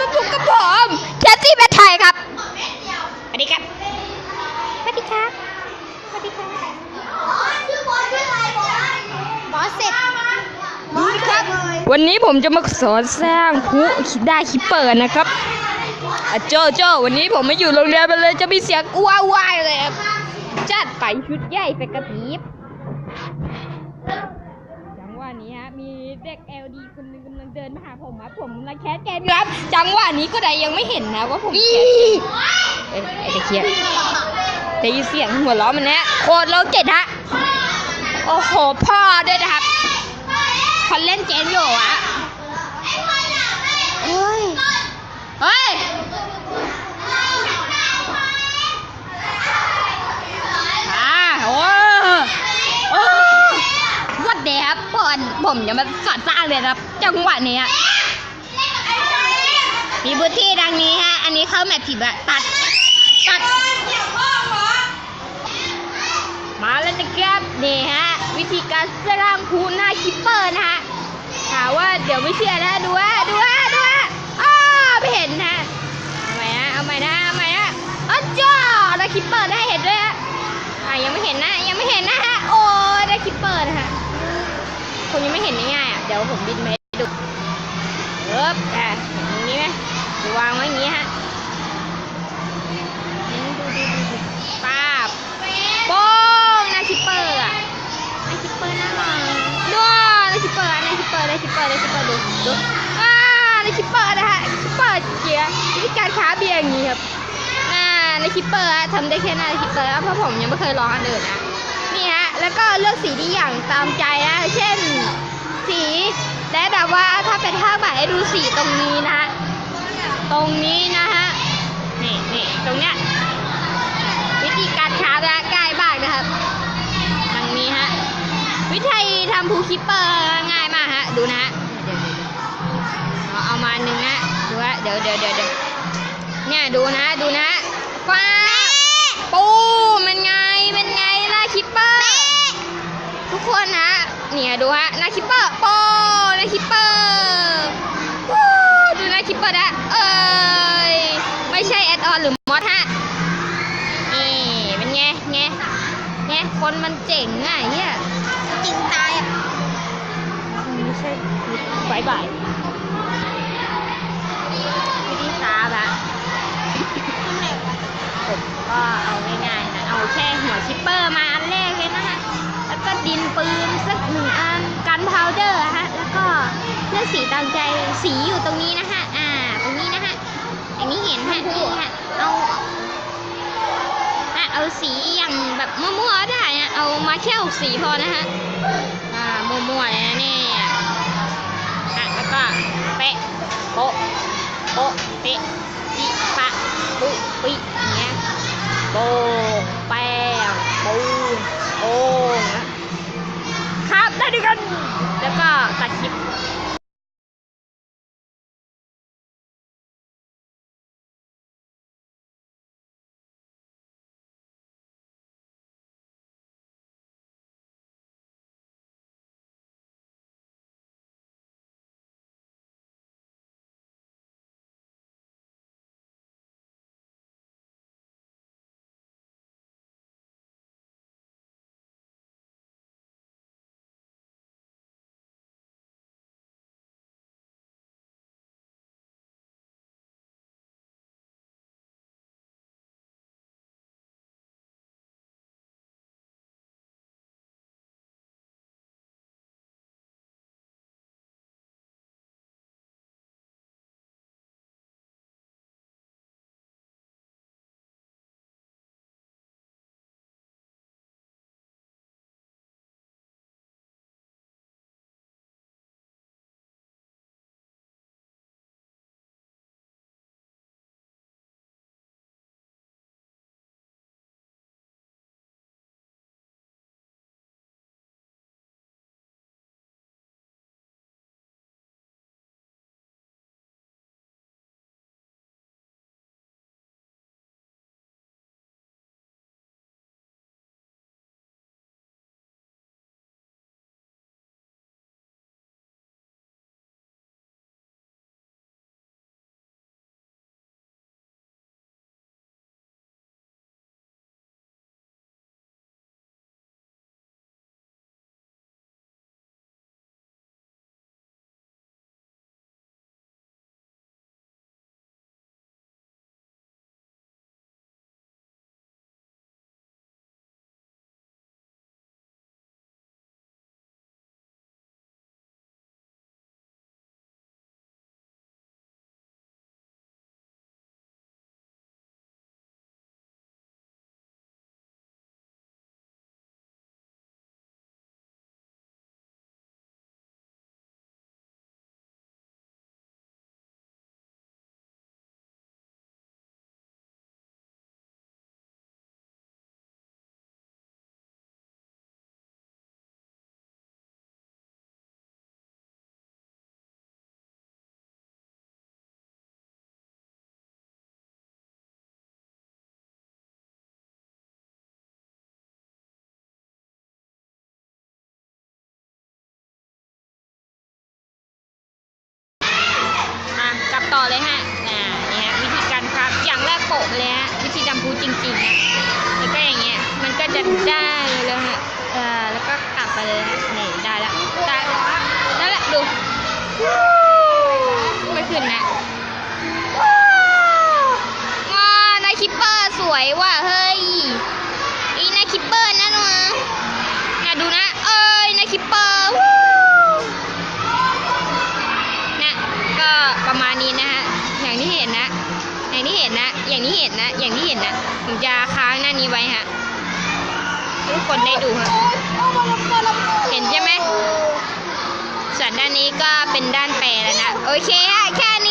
มาพบกับผมแคสซี่แมทไทยครับสวัสดีครับสวัสดีครับสวัสดีครับบอสเสร็จดูครับวันนี้ผมจะมาสอนสร้างผู้ได้คิปเปอร์นะครับโจวันนี้ผมไม่อยู่โรงเรียนไปเลยจะมีเสียงว้าวายเลยครับจัดไปชุดใหญ่ไปกระพริบจังหวะนี้ฮะมีเด็ก LD คนนึงกำลังเดินมาหาผมครับผมกำลังแคสเกมครับจังหวะนี้ก็ได้ยังไม่เห็นนะว่าผมแคสไอ้ตะเคียนได้ยินเสียงหัวเราะมันเนี่ยโคตรโลเจ็ดฮะโอ้โหพ่อด้วยนะครับเขาเล่นเกมอยู่อะเฮ้ยโอ้วัดเดครับผมจะมาสอนสร้างเลยครับจังหวะนี้มีพื้นที่ดังนี้ฮะอันนี้เข้าแมปผิดอะตัดมาแล้วนะครับนี่ฮะวิธีการสร้างคูหน้าคิปเปอร์นะฮะถามว่าเดี๋ยวไม่เชื่อนะดูไม่เห็นนะเอาใหม่นะอ๋อจ้าได้คิปเปอร์ได้เห็นด้วยฮะยังไม่เห็นนะฮะโอ้ได้คิปเปอร์นะฮะคนยังไม่เห็นง่ายๆเดี๋ยวผมบินไปดูอย่างนี้ไหมวางไว้อย่างนี้ฮะดูป้าบโป้งนาคิปเปอร์นาคิปเปอร์น่ารักนาคิปเปอร์ดูนาคิปเปอร์นะฮะนาคิปเปอร์เกียร์วิธีการค้าเบียร์อย่างนี้ครับนาคิปเปอร์ทำได้แค่นาคิปเปอร์เพราะผมยังไม่เคยลองอันอื่นนะนี่ฮะแล้วก็เลือกสีที่อย่างตามใจนะเช่นสีและแบบว่าถ้าเป็นภาคแบบให้ดูสีตรงนี้นะฮะนี่ตรงเนี้ยวิธีการค้าและง่ายมากนะครับทางนี้ฮะวิธีทำพูคิปเปอร์ง่ายมากฮะดูนะฮะเอามาหนึ่งนะดูฮะเดี๋ยวเนี่ยดูนะฟ้าปูมันไงหน้าคิปเปอร์ทุกคนนะเนี่ยดูฮะหน้าคิปเปอร์โป้หน้าคิปเปอร์ดูหน้าคิปเปอร์นะไม่ใช่แอดออนหรือมอดฮะนี่เป็นไงคนมันเจ๋งไงเฮียจริงตายอ่ะไม่ใช่บายวิธีค้าแบบผมก็เอาง่ายๆนะเอาแค่หัวชิปเปอร์มาอันแรกเลยนะฮะแล้วก็ดินปืนสัก1 อันกันพาวเดอร์ฮะแล้วก็เลือกสีตามใจสีอยู่ตรงนี้นะฮะตรงนี้นะฮะอันนี้เห็นฮะนี่ฮะเอาสีอย่างแบบมั่วๆได้นะเอามาแค่6 สีพอนะฮะมั่วๆเลยนะเนี่ยแล้วก็เป๊ะโป๊ะเป๊ะจิปะปุปิอย่างเงี้ยโป้งแป้งปูโป้งนะครับได้ด้วยกันแล้วก็ตัดคลิป ต่อเลยฮะนี่ฮะวิธีการครับอย่างแรกโปะไปเลยฮะวิธีดำพูจริงๆนะแล้วก็อย่างเงี้ยมันก็จะได้เลยฮะแล้วก็กลับไปเลยนี่ได้แล้วได้นั่นแหละดูไม่ขึ้นนะว้านายคิปเปอร์สวยว่ะเฮ้ยอีนายคิปเปอร์นั่นวะดูนะนายคิปเปอร์นะก็ประมาณนี้นะฮะอย่างที่เห็นนะอย่างที่เห็นนะอย่างที่เห็นนะอย่างที่เห็นนะผมจะค้างหน้านี้ไว้ฮะทุกคนได้ดูฮะเห็นใช่ไหมส่วนด้านนี้ก็เป็นด้านแปรแล้วนะโอเคฮะแค่นี้